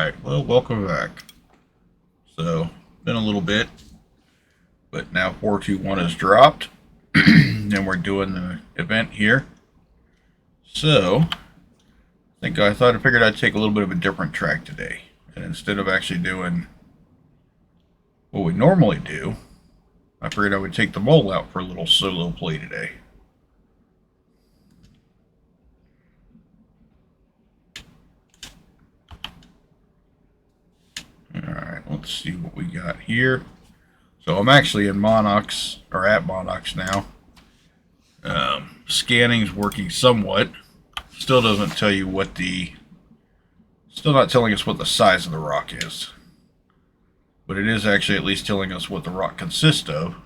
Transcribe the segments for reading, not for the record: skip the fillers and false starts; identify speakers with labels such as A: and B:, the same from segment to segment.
A: Alright, well, welcome back. So, been a little bit, but now 421 is dropped, and we're doing the event here. So, I figured I'd take a little bit of a different track today. And instead of actually doing what we normally do, I figured I would take the mole out for a little solo play today. Alright, let's see what we got here. So I'm actually in Monox, or at Monox now. Scanning's working somewhat. Still doesn't tell you what still not telling us what the size of the rock is. But it is actually at least telling us what the rock consists of.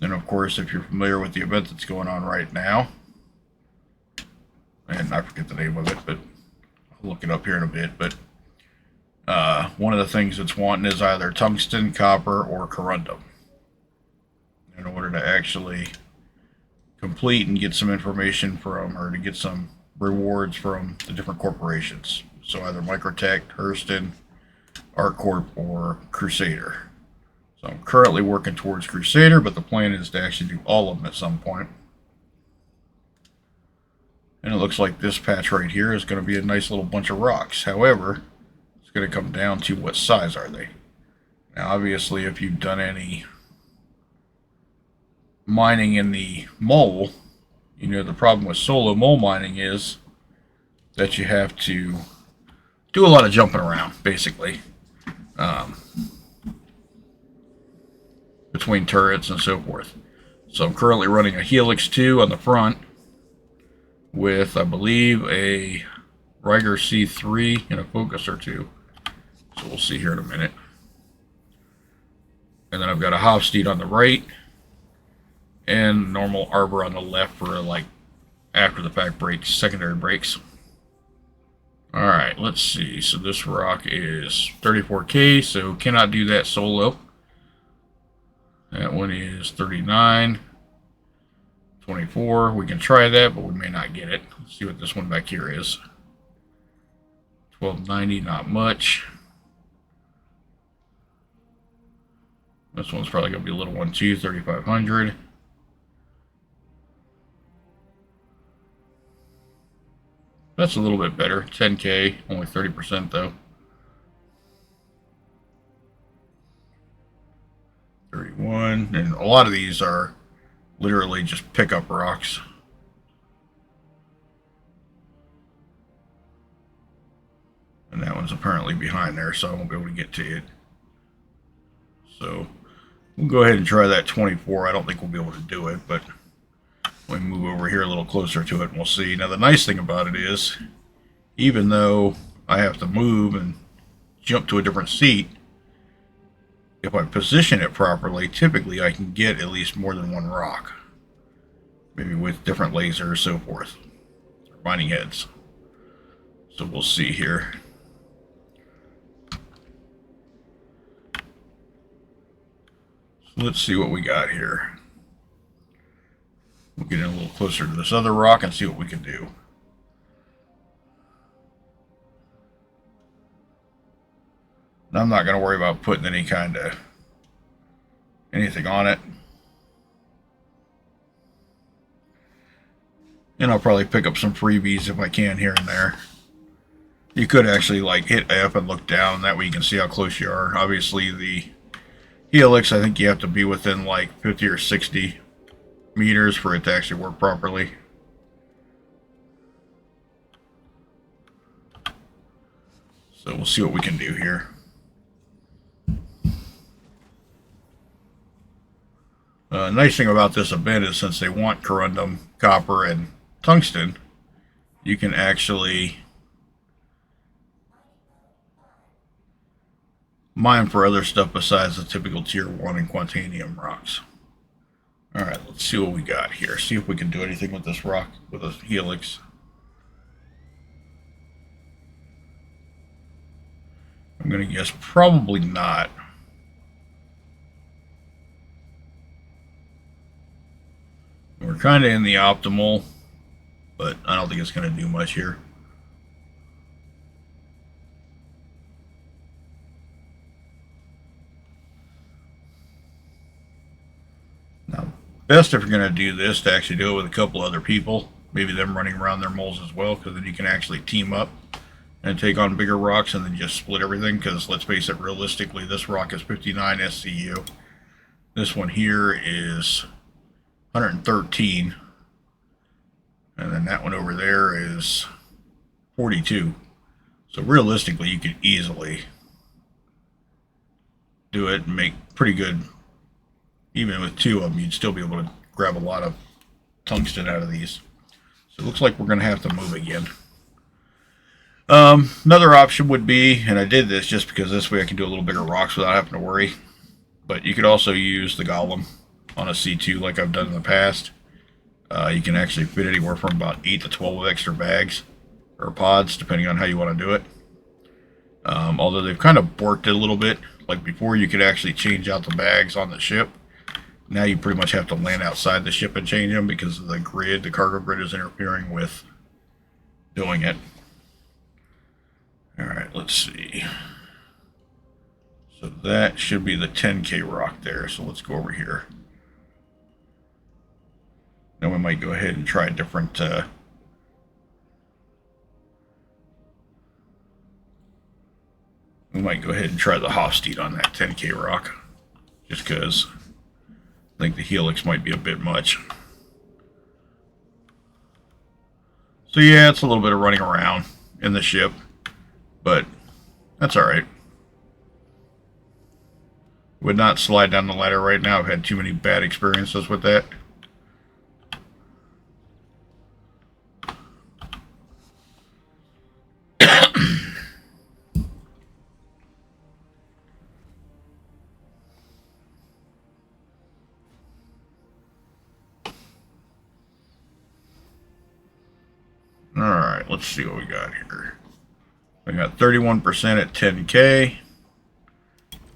A: And of course, if you're familiar with the event that's going on right now, and I forget the name of it, but I'll look it up here in a bit, but one of the things it's wanting is either tungsten, copper, or corundum in order to actually complete and get some information from, or to get some rewards from the different corporations. So either Microtech, Hurston, ArcCorp, or Crusader. So I'm currently working towards Crusader, but the plan is to actually do all of them at some point. And it looks like this patch right here is going to be a nice little bunch of rocks. However, it's going to come down to what size are they. Now obviously if you've done any mining in the mole, you know the problem with solo mole mining is that you have to do a lot of jumping around, basically, between turrets and so forth. So I'm currently running a Helix 2 on the front with, I believe, a Riger C3 and a Focuser 2. So we'll see here in a minute. And then I've got a Hofstede on the right and normal arbor on the left for like after the fact brakes, secondary brakes. Alright, let's see. So this rock is 34K, so cannot do that solo. That one is 39. 24. We can try that, but we may not get it. Let's see what this one back here is. 1290, not much. This one's probably going to be a little one too, 3500. That's a little bit better. 10K, only 30% though. 31, and a lot of these are literally just pickup rocks. And that one's apparently behind there, so I won't be able to get to it. So we'll go ahead and try that 24. I don't think we'll be able to do it, but we move over here a little closer to it and we'll see. Now the nice thing about it is, even though I have to move and jump to a different seat, if I position it properly, typically I can get at least more than one rock. Maybe with different lasers, so forth. Or mining heads. So we'll see here. So let's see what we got here. We'll get in a little closer to this other rock and see what we can do. Now, I'm not going to worry about putting any kind of anything on it. And I'll probably pick up some freebies if I can here and there. You could actually like hit F and look down. That way you can see how close you are. Obviously the Helix, I think you have to be within like 50 or 60 meters for it to actually work properly. So we'll see what we can do here. Nice thing about this event is since they want corundum, copper, and tungsten, you can actually mine for other stuff besides the typical tier 1 and quantanium rocks. Alright, let's see what we got here. See if we can do anything with this rock, with this Helix. I'm going to guess probably not. We're kind of in the optimal, but I don't think it's going to do much here. Best if you're going to do this to actually do it with a couple other people, maybe them running around their moles as well, because then you can actually team up and take on bigger rocks and then just split everything, because let's face it, realistically, this rock is 59 SCU. This one here is 113. And then that one over there is 42. So realistically, you could easily do it and make pretty good. Even with two of them, you'd still be able to grab a lot of tungsten out of these. So it looks like we're going to have to move again. Another option would be, and I did this just because this way I can do a little bigger rocks without having to worry, but you could also use the golem on a C2 like I've done in the past. You can actually fit anywhere from about 8 to 12 extra bags or pods, depending on how you want to do it. Although they've kind of borked it a little bit. Like before, you could actually change out the bags on the ship. Now you pretty much have to land outside the ship and change them because of the grid. The cargo grid is interfering with doing it. Alright, let's see. So that should be the 10K rock there. So let's go over here. Then we might go ahead and try a different we might go ahead and try the Hofstede on that 10K rock. Just because I think the helix might be a bit much. So yeah, it's a little bit of running around in the ship, but that's alright. Would not slide down the ladder right now. I've had too many bad experiences with that. Alright, let's see what we got here. We got 31% at 10K.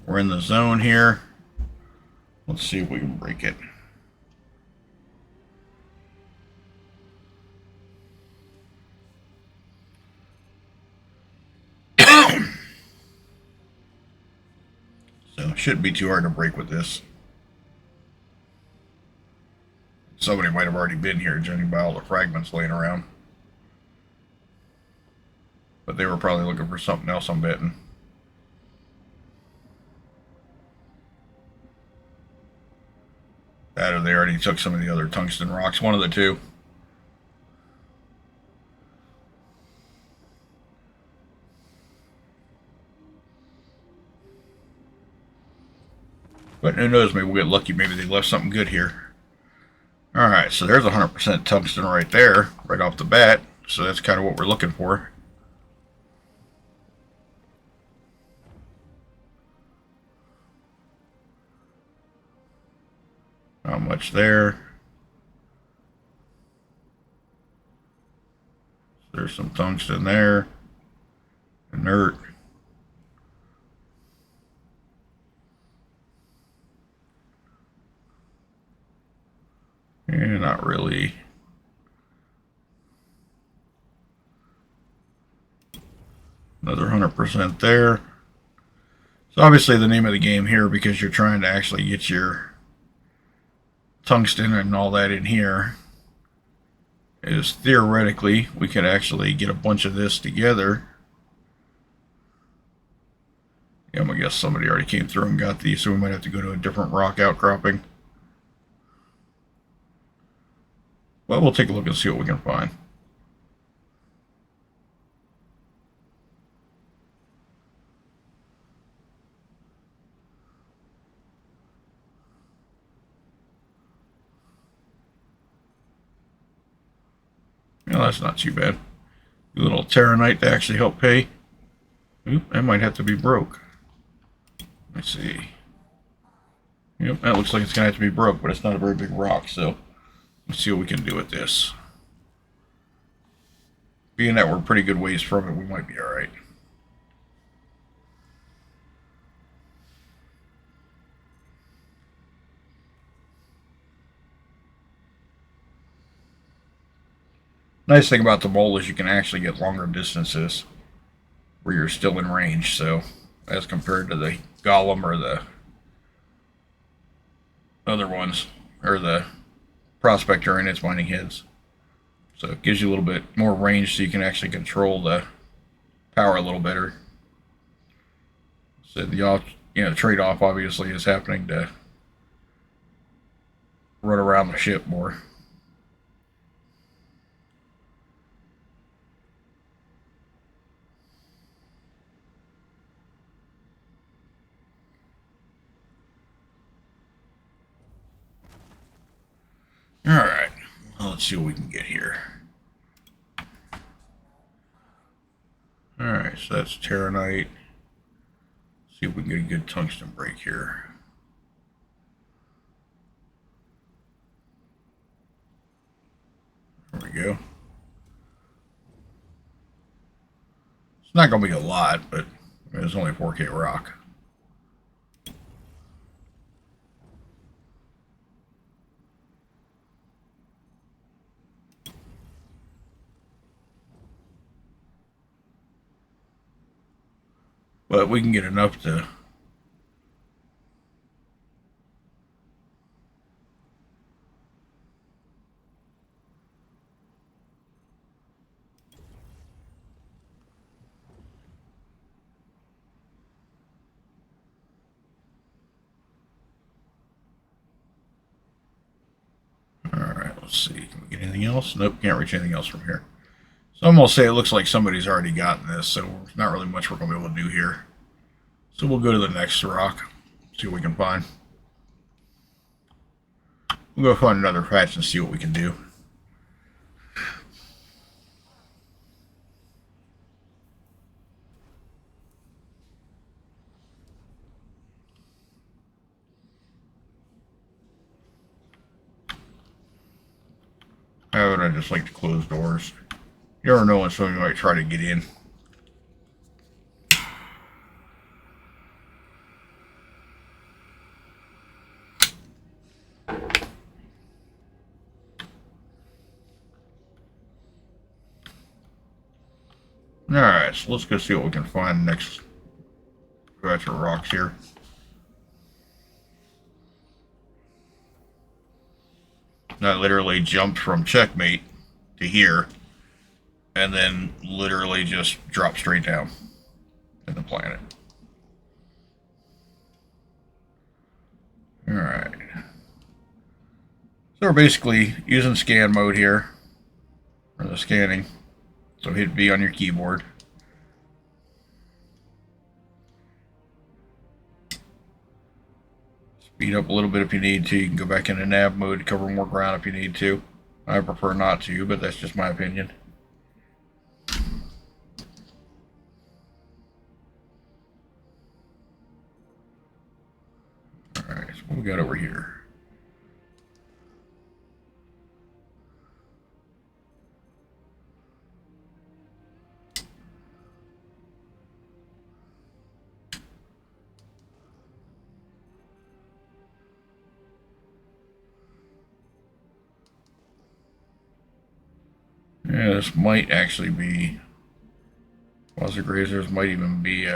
A: We're in the zone here. Let's see if we can break it. So it shouldn't be too hard to break with this. Somebody might have already been here judging by all the fragments laying around. But they were probably looking for something else, I'm betting. That or they already took some of the other tungsten rocks. One of the two. But who knows, maybe we'll get lucky. Maybe they left something good here. Alright, so there's 100% tungsten right there, right off the bat. So that's kind of what we're looking for. Not much there. There's some tungsten there. Inert. Yeah, not really. Another 100% there. So obviously the name of the game here, because you're trying to actually get your tungsten and all that in here, is theoretically we could actually get a bunch of this together. Yeah, I guess somebody already came through and got these, so we might have to go to a different rock outcropping. But we'll take a look and see what we can find. Well, that's not too bad. A little Terranite to actually help pay. Oop, that might have to be broke. Let's see. Yep, that looks like it's going to have to be broke, but it's not a very big rock, so let's see what we can do with this. Being that we're a pretty good ways from it, we might be alright. Nice thing about the mole is you can actually get longer distances where you're still in range, so as compared to the golem or the other ones, or the prospector in its mining heads. So it gives you a little bit more range so you can actually control the power a little better. So the trade-off obviously is happening to run around the ship more. Alright, well, let's see what we can get here. Alright, so that's Terranite. See if we can get a good tungsten break here. There we go. It's not going to be a lot, but it's only 4K rock. But we can get enough to let's see, can we get anything else? Nope, can't reach anything else from here. So I'm going to say it looks like somebody's already gotten this, so there's not really much we're going to be able to do here. So we'll go to the next rock, see what we can find. We'll go find another patch and see what we can do. I just like to close doors. You never know when somebody might try to get in. Alright, so let's go see what we can find next batch of rocks here. I literally jumped from checkmate to here and then literally just dropped straight down in the planet. Alright. So we're basically using scan mode here for the scanning. So hit V on your keyboard. Speed up a little bit if you need to. You can go back into nav mode to cover more ground if you need to. I prefer not to, but that's just my opinion. Alright, so what we got over here? Yeah, this might actually be Wazzer Grazers, might even be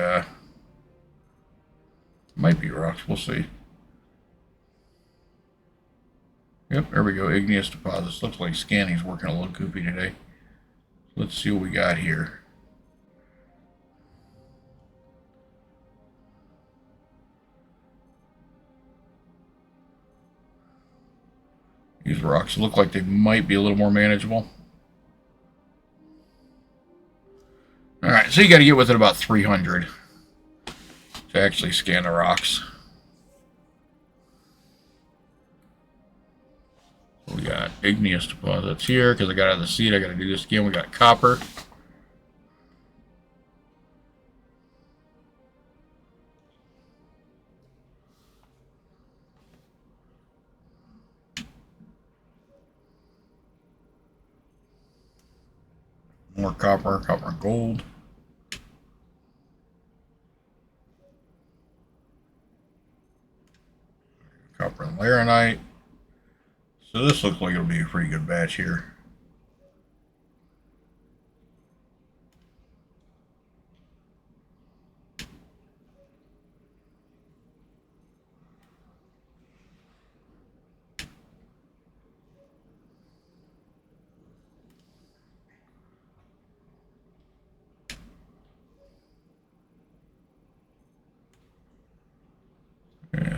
A: might be rocks, we'll see. Yep, there we go, igneous deposits. Looks like scanning's working a little goofy today. Let's see what we got here. These rocks look like they might be a little more manageable. Alright, so you got to get within about 300 to actually scan the rocks. We got igneous deposits here because I got out of the seed. I got to do this again. We got copper. More copper, copper and gold. Copper and laranite. So this looks like it'll be a pretty good batch here.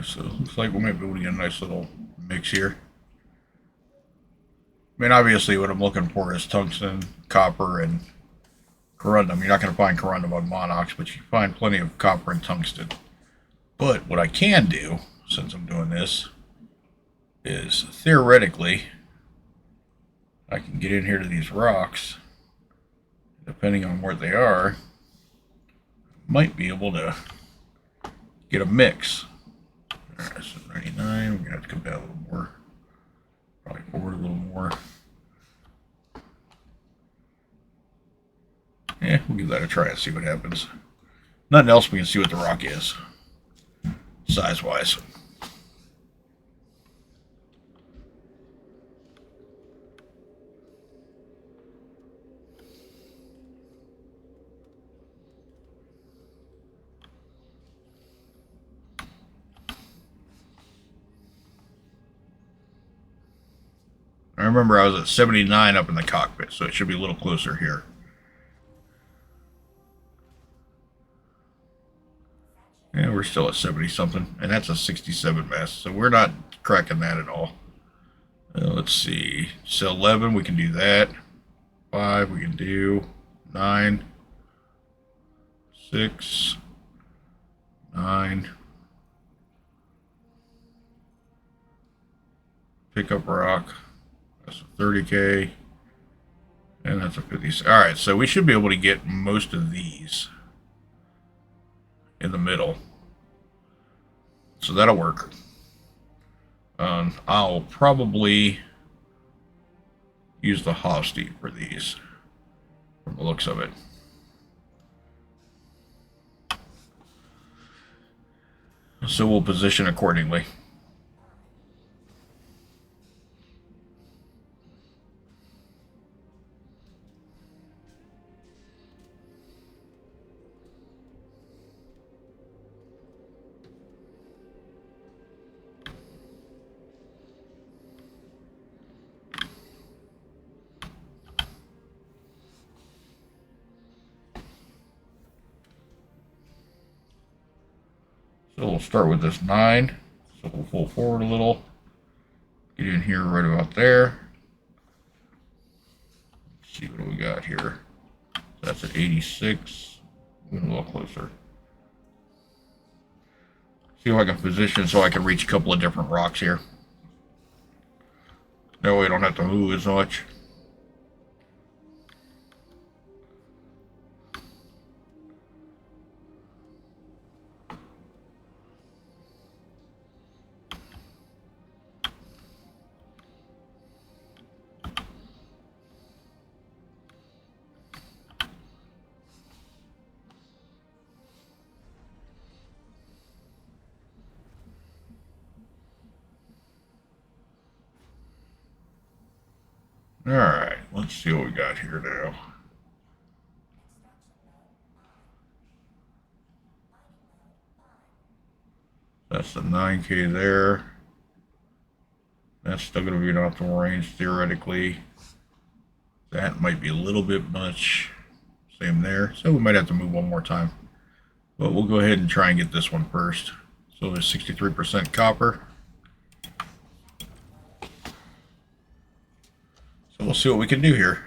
A: So it looks like we might be able to get a nice little mix here. I mean, obviously what I'm looking for is tungsten, copper, and corundum. You're not going to find corundum on Monox, but you can find plenty of copper and tungsten. But what I can do, since I'm doing this, is theoretically, I can get in here to these rocks, depending on where they are, might be able to get a mix. Alright, so 99, we're going to have to come down a little more. Probably forward a little more. Yeah, we'll give that a try and see what happens. Nothing else, we can see what the rock is, size-wise. I remember I was at 79 up in the cockpit, so it should be a little closer here. Yeah, we're still at 70 something, and that's a 67 mass, so we're not cracking that at all. Let's see, so 11, we can do that. 5, we can do 9, 6, 9. Pick up rock. That's a 30K. And that's a 50. Alright, so we should be able to get most of these in the middle. So that'll work. I'll probably use the Hofstede for these, from the looks of it. So we'll position accordingly. So we'll start with this 9. So we'll pull forward a little. Get in here right about there. Let's see what we got here. That's at 86. Moving a little closer. See if I can position so I can reach a couple of different rocks here. That way I don't have to move as much. Alright, let's see what we got here now. That's the 9K there. That's still going to be in optimal range theoretically. That might be a little bit much. Same there. So we might have to move one more time. But we'll go ahead and try and get this one first. So there's 63% copper. So we'll see what we can do here.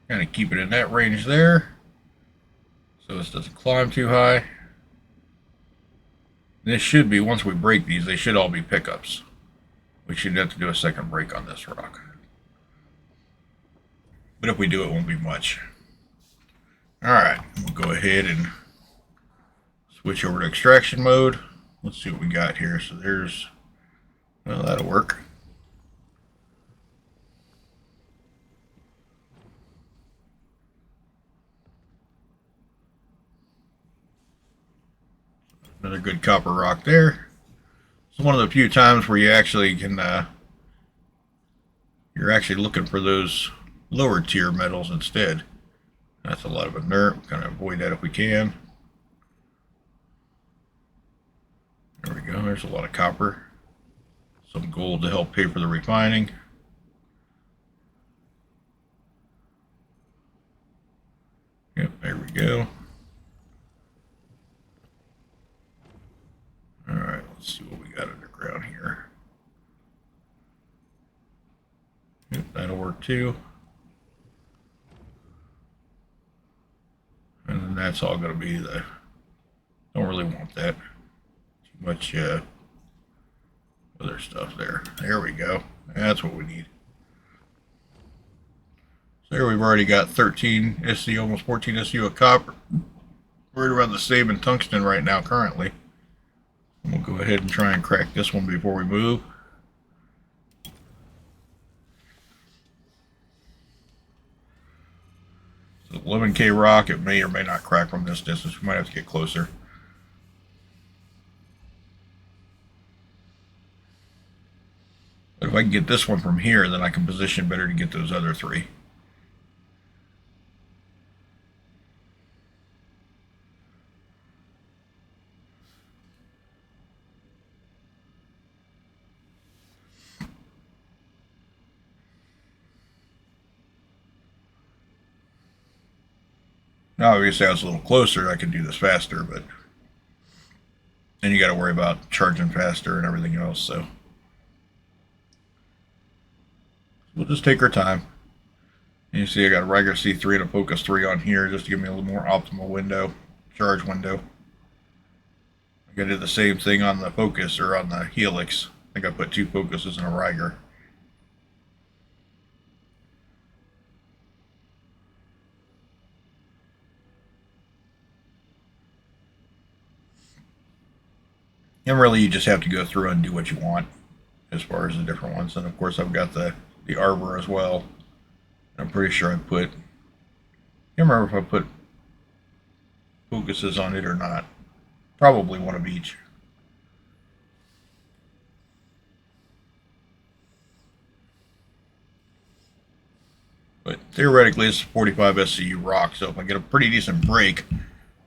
A: Kind of keep it in that range there, so this doesn't climb too high. This should be, once we break these, they should all be pickups. We shouldn't have to do a second break on this rock. But if we do, it won't be much. Alright, we'll go ahead and Switch over to extraction mode. Let's see what we got here. So there's, well, that'll work. Another good copper rock there. It's one of the few times where you actually can, you're actually looking for those lower tier metals instead. That's a lot of inert. We're going to avoid that if we can. There we go. There's a lot of copper. Some gold to help pay for the refining. Yep, there we go. Alright, let's see what we got underground here. Yep, that'll work too. And then that's all going to be the... Don't really want that. Too much other stuff there. There we go. That's what we need. So there we've already got 13 SC, almost 14 SU of copper. Right around the same in tungsten right now currently. We'll go ahead and try and crack this one before we move. So 11K rock, it may or may not crack from this distance. We might have to get closer. But if I can get this one from here, then I can position better to get those other three. Now, obviously, I was a little closer. I could do this faster, but then you got to worry about charging faster and everything else. So we'll just take our time. And you see, I got a regular C3 and a Focus 3 on here just to give me a little more optimal window, charge window. I got to do the same thing on the Focus or on the Helix. I think I put 2 Focuses in a Riger. And really, you just have to go through and do what you want as far as the different ones. And of course, I've got the Arbor as well. I'm pretty sure I put, I can't remember if I put Focuses on it or not. Probably one of each. But theoretically, it's 45 SCU rock, so if I get a pretty decent break,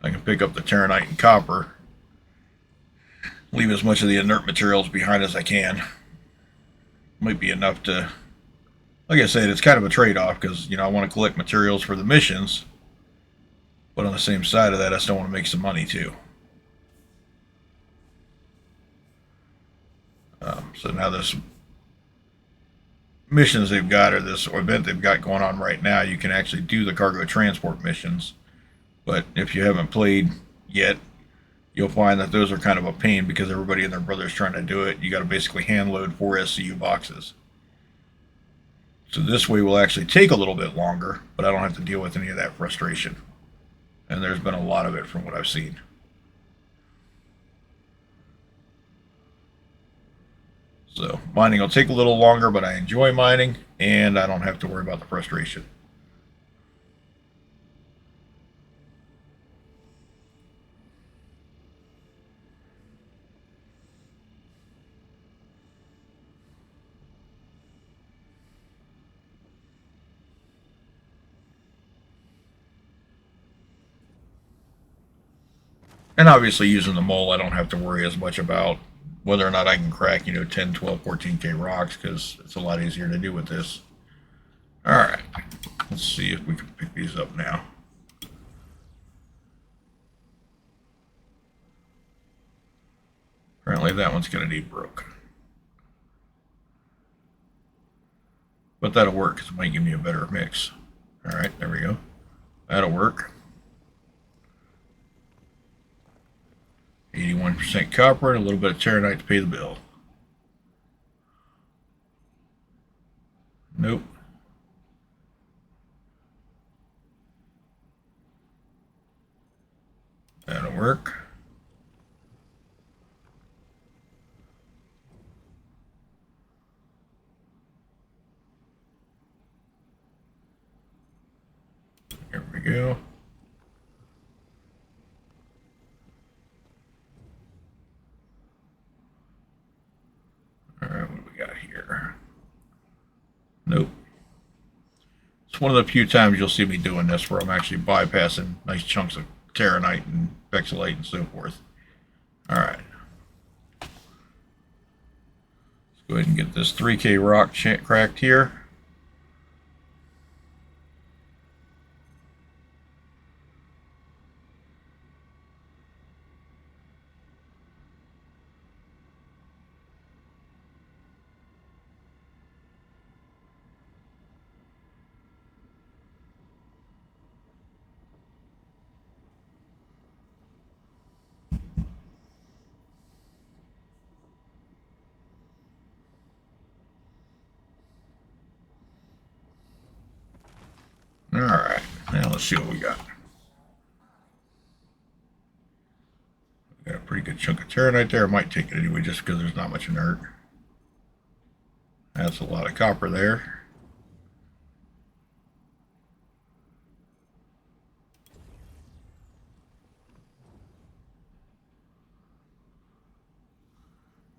A: I can pick up the Terranite and copper. Leave as much of the inert materials behind as I can. Might be enough to, like I said, it's kind of a trade-off because, you know, I want to collect materials for the missions, but on the same side of that, I still want to make some money too. So now this missions they've got, or this event they've got going on right now, you can actually do the cargo transport missions. But if you haven't played yet, you'll find that those are kind of a pain because everybody and their brother's trying to do it. You got to basically hand load 4 SCU boxes. So this way will actually take a little bit longer, but I don't have to deal with any of that frustration. And there's been a lot of it from what I've seen. So mining will take a little longer, but I enjoy mining, and I don't have to worry about the frustration. And obviously using the mole, I don't have to worry as much about whether or not I can crack, you know, 10, 12, 14K rocks, because it's a lot easier to do with this. Alright, let's see if we can pick these up now. Apparently that one's going to need broke. But that'll work, because it might give me a better mix. Alright, there we go. That'll work. 81% copper and a little bit of Terranite to pay the bill. Nope. That'll work. There we go. Alright, what do we got here? Nope. It's one of the few times you'll see me doing this where I'm actually bypassing nice chunks of terranite and pixelate and so forth. Alright. Let's go ahead and get this 3K rock cracked here. Alright, now let's see what we got. We got a pretty good chunk of terranite there. I might take it anyway just because there's not much inert. That's a lot of copper there.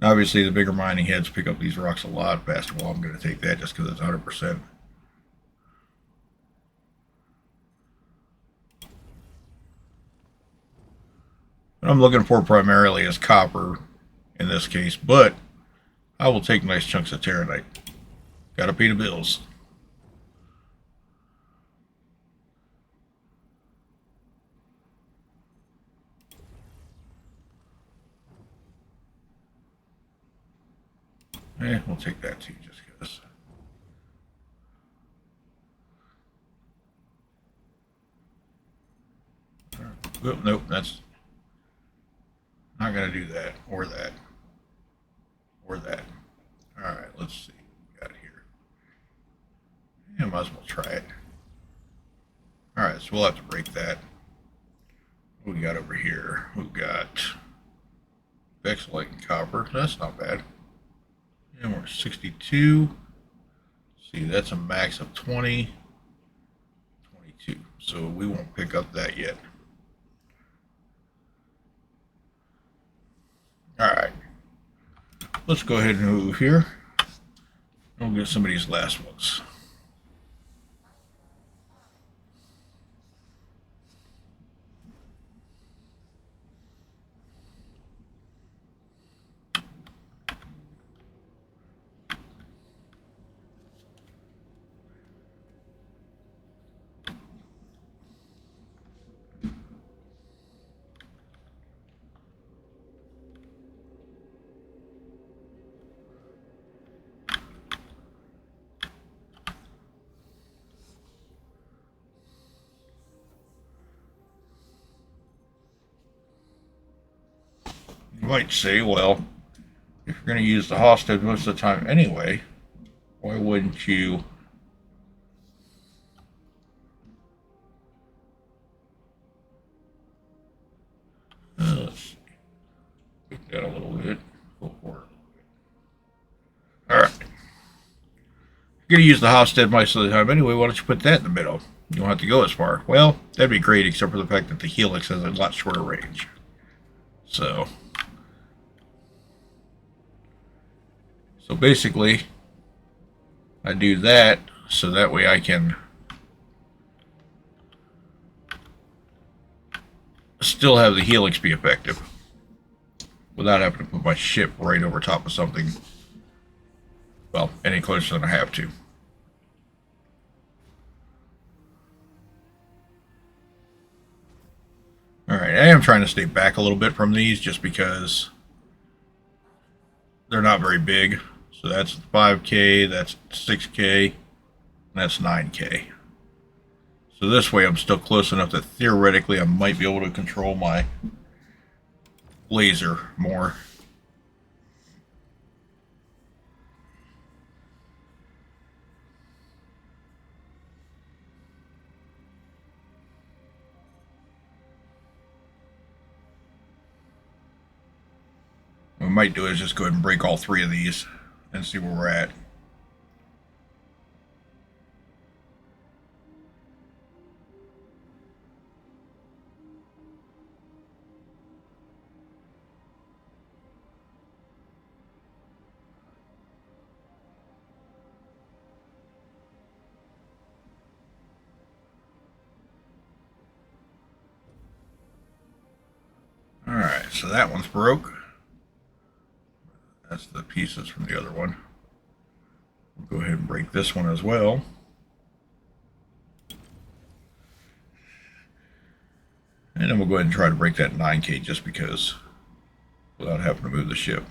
A: Obviously, the bigger mining heads pick up these rocks a lot faster. Well, I'm going to take that just because it's 100%. What I'm looking for primarily is copper in this case, but I will take nice chunks of terranite. Gotta pay the bills. We'll take that too, just because. Oh, nope, that's not going to do that, or that, or that. Alright, let's see what we got here. Yeah, might as well try it. Alright, so we'll have to break that. What we got over here? We've got pixelate and copper. That's not bad. And we're 62. See, that's a max of 20. 22. So we won't pick up that yet. Alright. Let's go ahead and move here. We'll get some of these last ones. You might say, well, if you're going to use the hostage most of the time anyway, why wouldn't you let's see. Pick that a little bit. Go for it. Alright. You're going to use the hostage most of the time anyway, why don't you put that in the middle? You don't have to go as far. Well, that'd be great, except for the fact that the helix has a lot shorter range. So basically, I do that so that way I can still have the helix be effective without having to put my ship right over top of something, well, any closer than I have to. Alright, I am trying to stay back a little bit from these just because they're not very big. So that's 5K, that's 6K, and that's 9K. So this way I'm still close enough that theoretically I might be able to control my laser more. What I might do is just go ahead and break all three of these and see where we're at. so that one's broke. That's the pieces from the other one. We'll go ahead and break this one as well. And then we'll go ahead and try to break that 9K just because, without having to move the ship.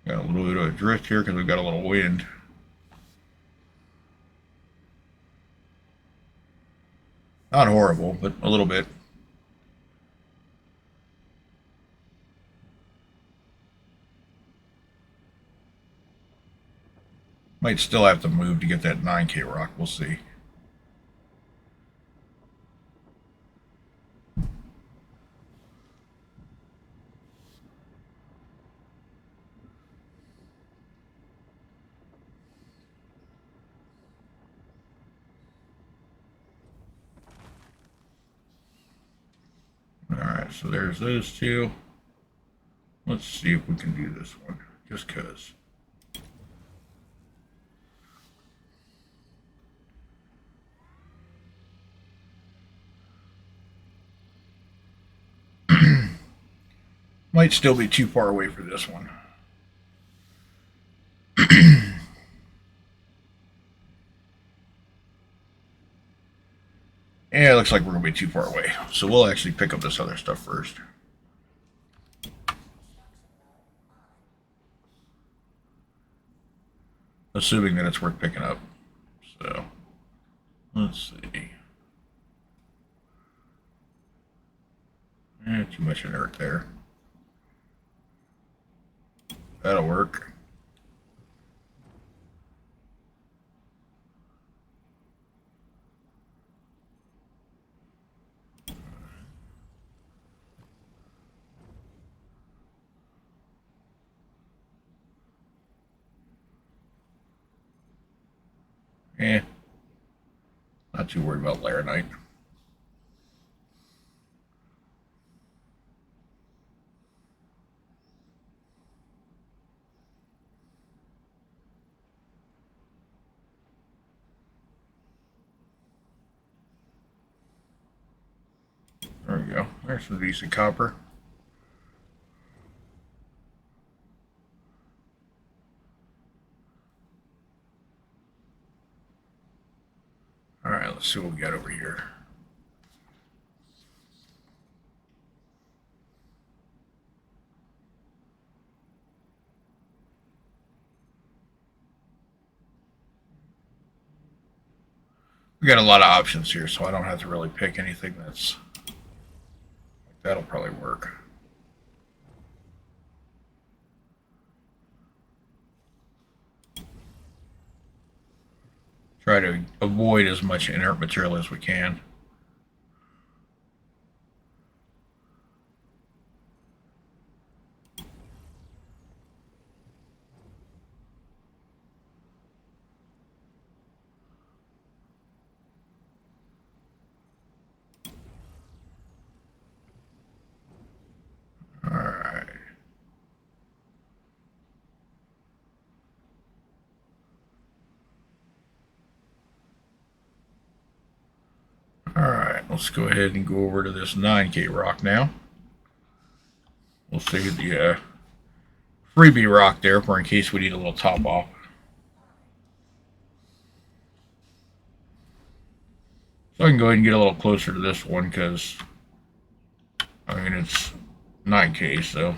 A: Got a little bit of a drift here because we've got a little wind. Not horrible, but a little bit. Might still have to move to get that 9K rock. We'll see. Alright, so there's those two. Let's see if we can do this one, just because. Might still be too far away for this one. Yeah, it looks like we're going to be too far away. So we'll actually pick up this other stuff first. Assuming that it's worth picking up. So, let's see. Too much inert there. That'll work. Eh, not too worried about laranite. There we go. There's some decent copper. Alright, let's see what we got over here. We got a lot of options here, so I don't have to really pick anything that's... That'll probably work. Try to avoid as much inert material as we can. Let's go ahead and go over to this 9K rock now. We'll save the freebie rock there for in case we need a little top off. So I can go ahead and get a little closer to this one because, I mean, it's 9K, so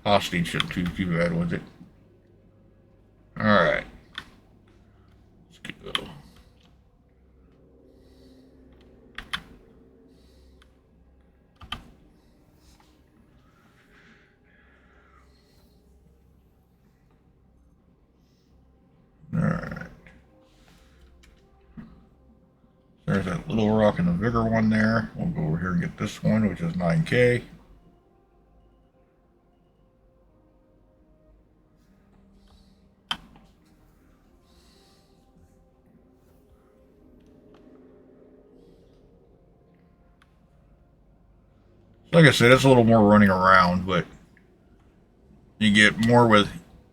A: costing shouldn't be too bad with it. Alright. Let's go. Alright. There's that little rock and the bigger one there. We'll go over here and get this one, which is 9K. Like I said, it's a little more running around, but you get more with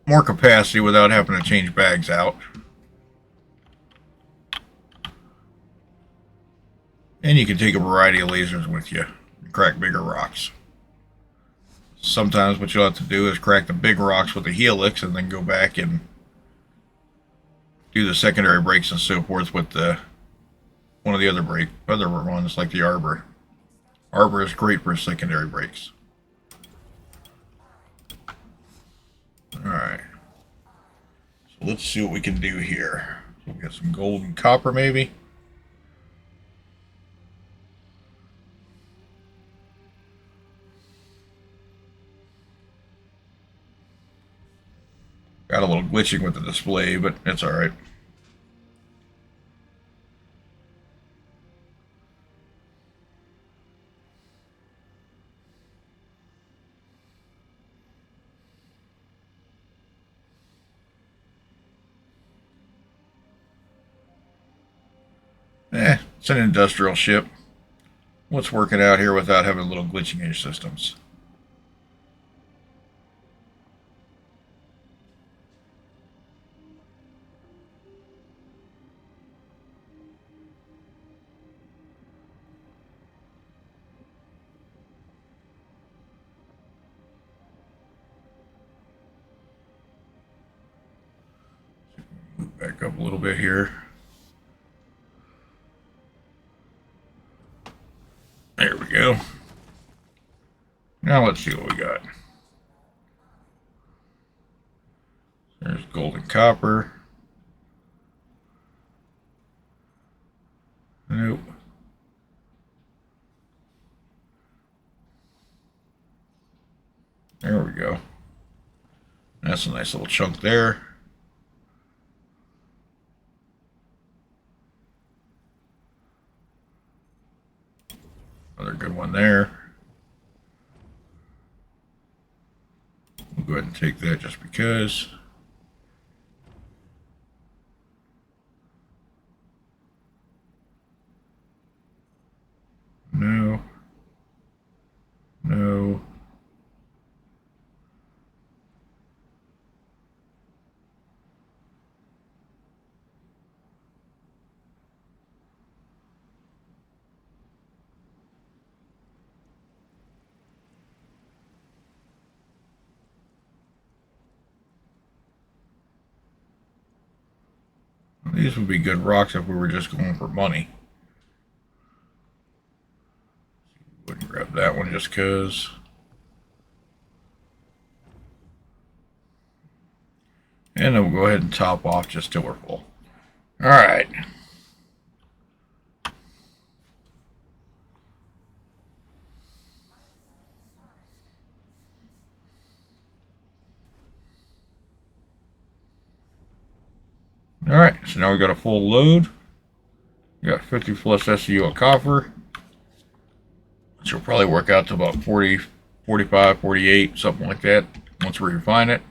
A: more capacity without having to change bags out. And you can take a variety of lasers with you and crack bigger rocks. Sometimes what you'll have to do is crack the big rocks with a helix and then go back and do the secondary breaks and so forth with the one of the other ones like the arbor. Arbor is great for secondary breaks. Alright. So let's see what we can do here. So we'll get some gold and copper maybe. Got a little glitching with the display, but it's alright. It's an industrial ship. Let's work it out here without having little glitching in your systems. Move back up a little bit here. There we go. Now let's see what we got. There's gold and copper. Nope. There we go. That's a nice little chunk there. Another good one there. We'll go ahead and take that just because. No. No. These would be good rocks if we were just going for money. Wouldn't grab that one just because. And then we'll go ahead and top off just till we're full. Alright. Alright, so now we got a full load. We got 50 plus SCU of copper. Which will probably work out to about 40, 45, 48, something like that, once we refine it.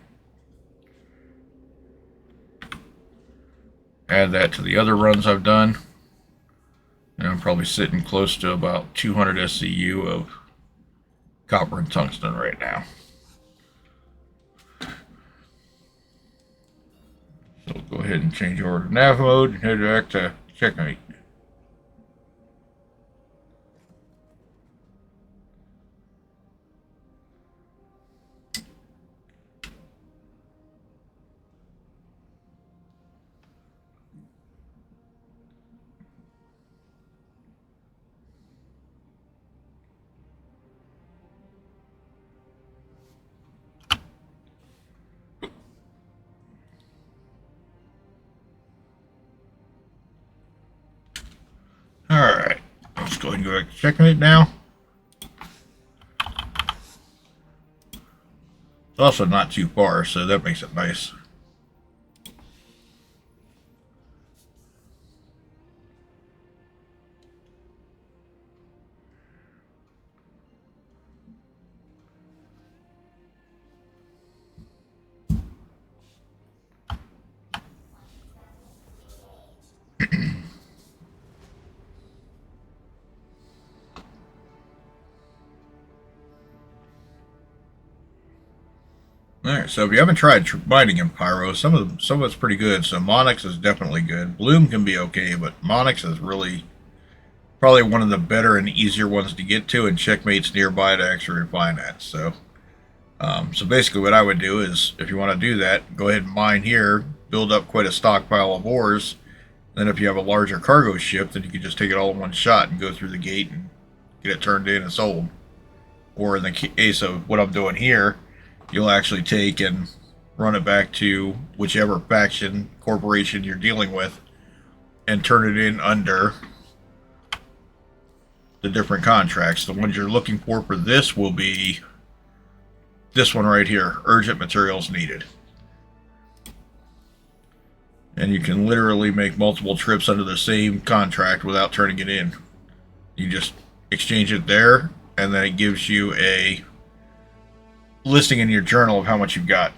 A: Add that to the other runs I've done. And I'm probably sitting close to about 200 SCU of copper and tungsten right now. So we'll go ahead and change over to nav mode and head back to checkmate. Alright, let's go ahead and go back to checkmate now. It's also not too far, so that makes it nice. Alright, so if you haven't tried mining in Pyro, some of it's pretty good. So Monox is definitely good. Bloom can be okay, but Monox is really probably one of the better and easier ones to get to, and Checkmate's nearby to actually refine at. So basically what I would do is, if you want to do that, go ahead and mine here, build up quite a stockpile of ores. Then if you have a larger cargo ship, then you can just take it all in one shot and go through the gate and get it turned in and sold. Or in the case of what I'm doing here, you'll actually take and run it back to whichever faction, corporation you're dealing with, and turn it in under the different contracts. The ones you're looking for this will be this one right here, urgent materials needed. And you can literally make multiple trips under the same contract without turning it in. You just exchange it there, and then it gives you a listing in your journal of how much you've got.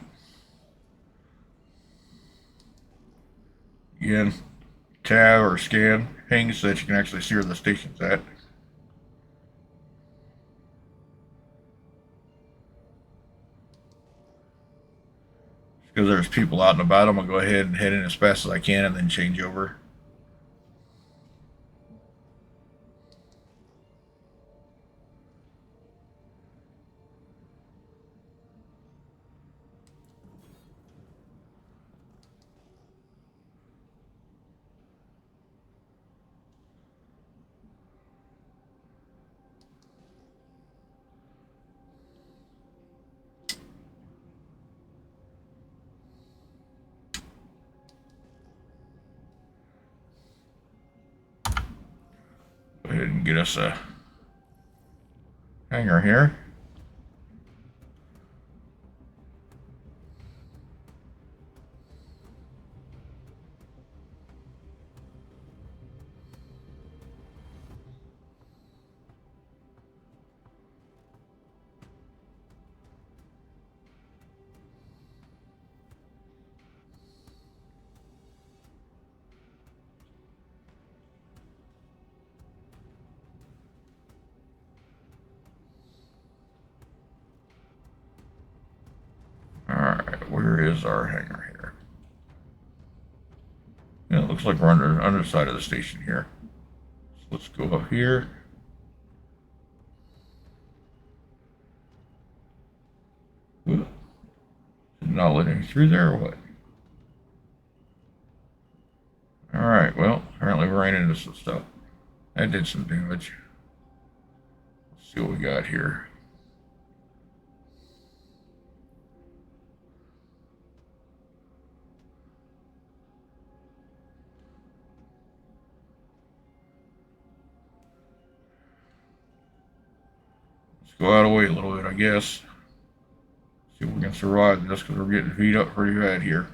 A: Again, tab or scan things so that you can actually see where the station's at. Because there's people out and about, I'm going to go ahead and head in as fast as I can and then change over. Go ahead and get us a hangar here. Alright, where is our hangar here? Yeah, it looks like we're on the underside of the station here. So let's go up here. Ooh. Not letting me through there or what? Alright, well, apparently we ran into some stuff. That did some damage. Let's see what we got here. Go out of the way a little bit, I guess. See if we can survive this, because we're getting beat up pretty bad here.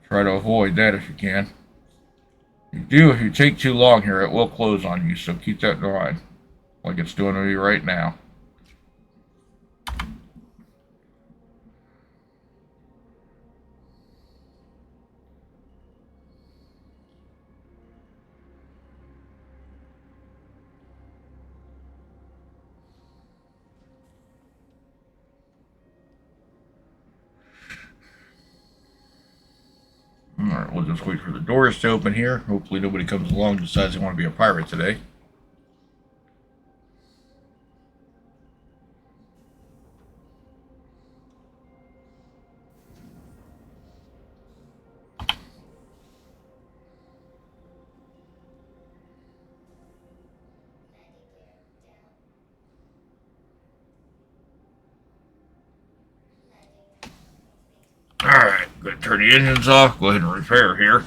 A: Try to avoid that if you can. If you take too long here, it will close on you, so keep that in mind, like it's doing to you right now. Alright, we'll just wait for the doors to open here. Hopefully nobody comes along and decides they want to be a pirate today. Alright, going to turn the engines off. Go ahead and repair here.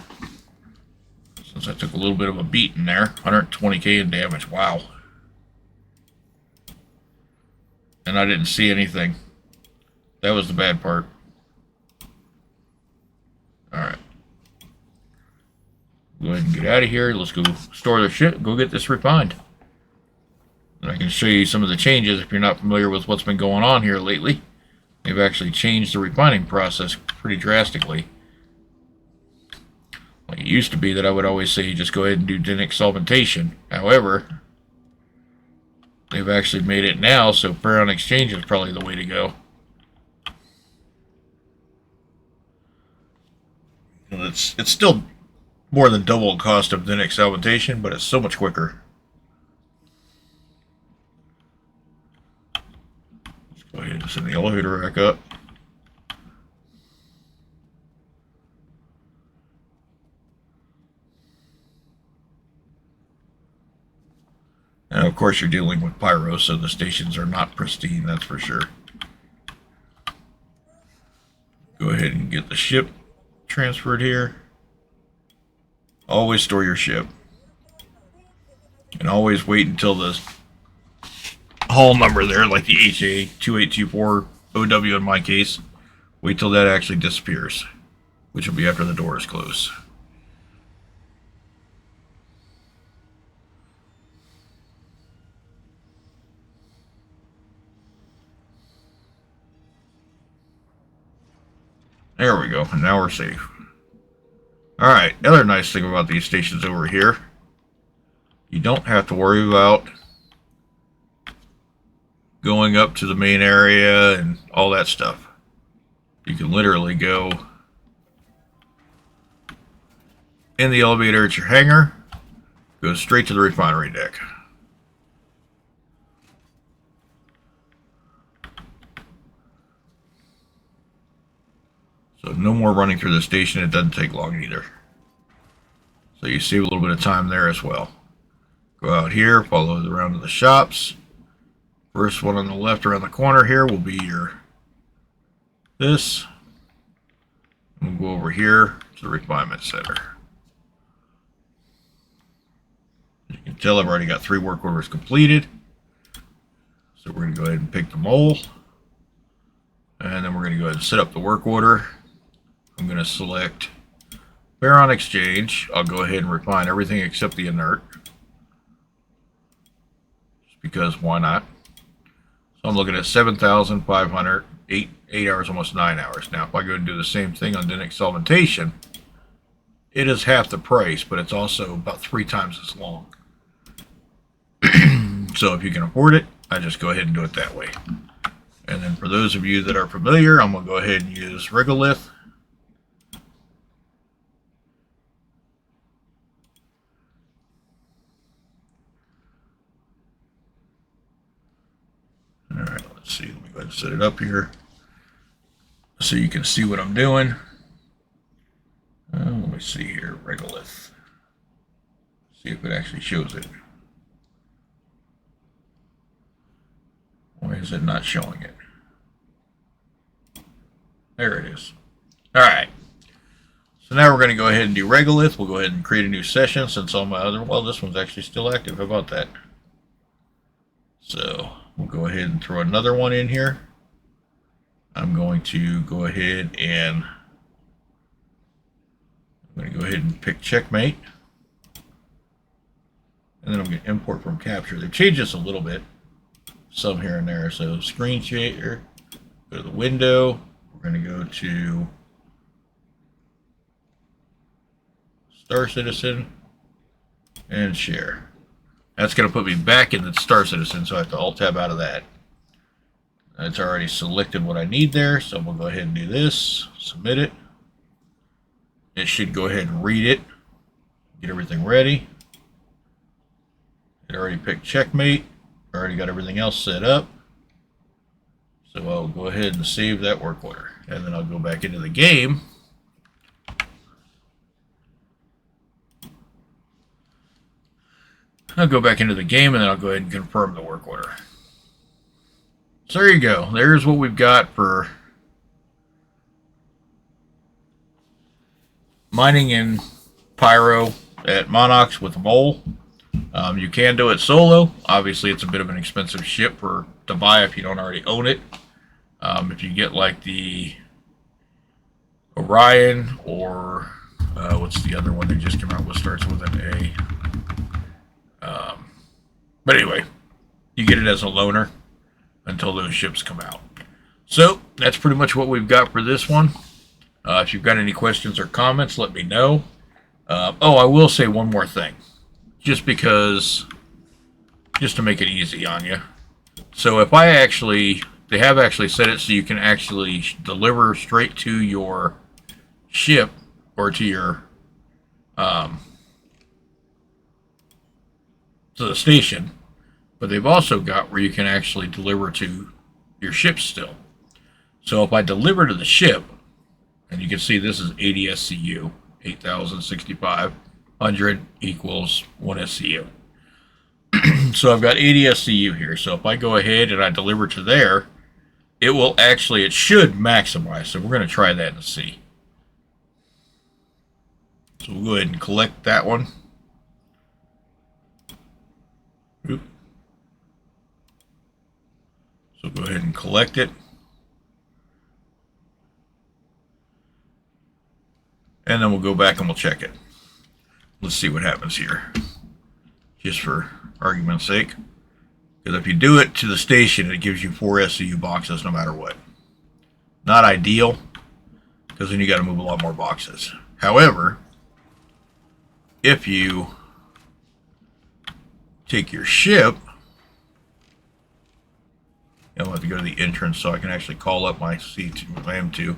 A: Since I took a little bit of a beating there. 120k in damage. Wow. And I didn't see anything. That was the bad part. Alright. Go ahead and get out of here. Let's go store the ship. Go get this refined. And I can show you some of the changes if you're not familiar with what's been going on here lately. They've actually changed the refining process pretty drastically. Like it used to be that I would always say just go ahead and do Dinic solventation. However, they've actually made it now, so Pyro exchange is probably the way to go. And it's still more than double the cost of Dinic solventation, but it's so much quicker. Let's go ahead and send the elevator back up. And of course you're dealing with Pyro, so the stations are not pristine, that's for sure. Go ahead and get the ship transferred here. Always store your ship. And always wait until the hull number there, like the HA 2824 OW in my case, wait till that actually disappears, which will be after the door is closed. There we go, and now we're safe. Alright, another nice thing about these stations over here, you don't have to worry about going up to the main area and all that stuff. You can literally go in the elevator at your hangar, go straight to the refinery deck. So no more running through the station. It doesn't take long either. So you save a little bit of time there as well. Go out here, follow around to the shops. First one on the left around the corner here will be your this. And we'll go over here to the refinement center. You can tell I've already got 3 work orders completed. So we're going to go ahead and pick the mole. And then we're going to go ahead and set up the work order. I'm going to select Baron Exchange. I'll go ahead and refine everything except the inert. Just because, why not? So I'm looking at 7,500, 8 hours, almost 9 hours. Now, if I go and do the same thing on Dinic solventation, it is half the price, but it's also about 3 times as long. So if you can afford it, I just go ahead and do it that way. And then for those of you that are familiar, I'm going to go ahead and use Regolith. Alright, let's see. Let me go ahead and set it up here so you can see what I'm doing. Let me see here, Regolith. See if it actually shows it. Why is it not showing it? There it is. Alright. So now we're going to go ahead and do Regolith. We'll go ahead and create a new session since all my other... Well, this one's actually still active. How about that? So we'll go ahead and throw another one in here. I'm going to go ahead and... I'm going to go ahead and pick Checkmate. And then I'm going to import from Capture. They've changed this a little bit. Some here and there. So screen share, go to the window. We're going to go to Star Citizen and share. That's going to put me back in the Star Citizen, so I have to alt tab out of that. It's already selected what I need there, so we'll go ahead and do this, submit it. It should go ahead and read it, get everything ready. It already picked Checkmate. Already got everything else set up. So I'll go ahead and save that work order. And then I'll go back into the game. I'll go back into the game and then I'll go ahead and confirm the work order. So there you go. There's what we've got for mining in Pyro at Monox with a mole. You can do it solo. Obviously, it's a bit of an expensive ship to buy if you don't already own it. If you get like the Orion or what's the other one they just came out with, starts with an A. But anyway, you get it as a loaner until those ships come out. So that's pretty much what we've got for this one. If you've got any questions or comments, let me know. Oh, I will say one more thing, just to make it easy on you. So if they have actually set it so you can actually deliver straight to your ship or to your to the station, but they've also got where you can actually deliver to your ship still. So if I deliver to the ship, and you can see this is 80 SCU, 8,065 equals 1 SCU. So I've got 80 SCU here. So if I go ahead and I deliver to there, it should maximize. So we're going to try that and see. So we'll go ahead and collect that one. Oop. So go ahead and collect it. And then we'll go back and we'll check it. Let's see what happens here. Just for argument's sake. Because if you do it to the station, it gives you 4 SCU boxes no matter what. Not ideal, because then you got to move a lot more boxes. However, if you take your ship, I'll have to go to the entrance so I can actually call up my C2, my M2.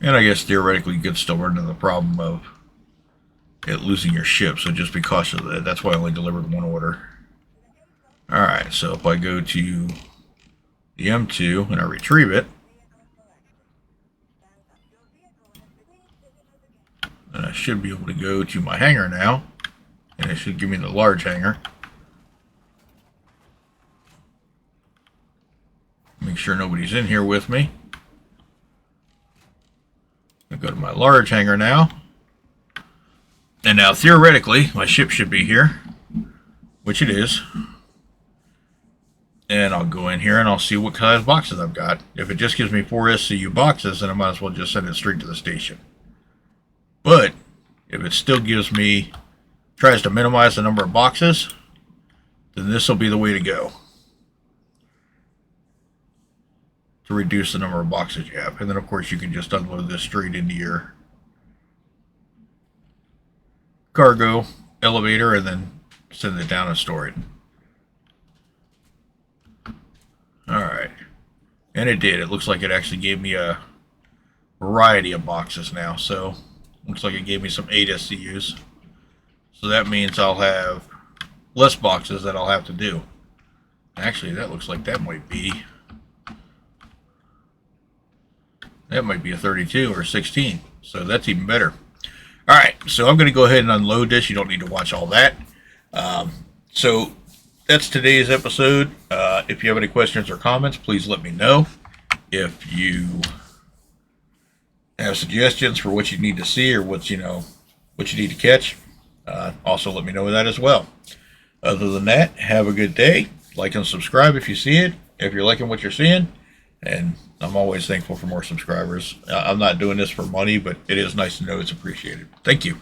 A: And I guess theoretically you could still run into the problem of it losing your ship, so just be cautious of that. That's why I only delivered one order. Alright, so if I go to the M2 and I retrieve it, then I should be able to go to my hangar now, and it should give me the large hangar. Make sure nobody's in here with me. I'll go to my large hangar now. And now theoretically, my ship should be here, which it is. And I'll go in here and I'll see what size boxes I've got. If it just gives me 4 SCU boxes, then I might as well just send it straight to the station. But if it still tries to minimize the number of boxes, then this will be the way to go. To reduce the number of boxes you have. And then of course you can just unload this straight into your cargo elevator and then send it down and store it. Alright. And it did. It looks like it actually gave me a variety of boxes now. So looks like it gave me some 8 SCUs. So that means I'll have less boxes that I'll have to do. Actually, that looks like that might be a 32 or 16, so that's even better. Alright, so I'm going to go ahead and unload this. You don't need to watch all that. So that's today's episode. If you have any questions or comments, please let me know. If you have suggestions for what you need to see or what you need to catch, also let me know that as well. Other than that, have a good day. Like and subscribe if you see it, if you're liking what you're seeing. And I'm always thankful for more subscribers. I'm not doing this for money, but it is nice to know it's appreciated. Thank you.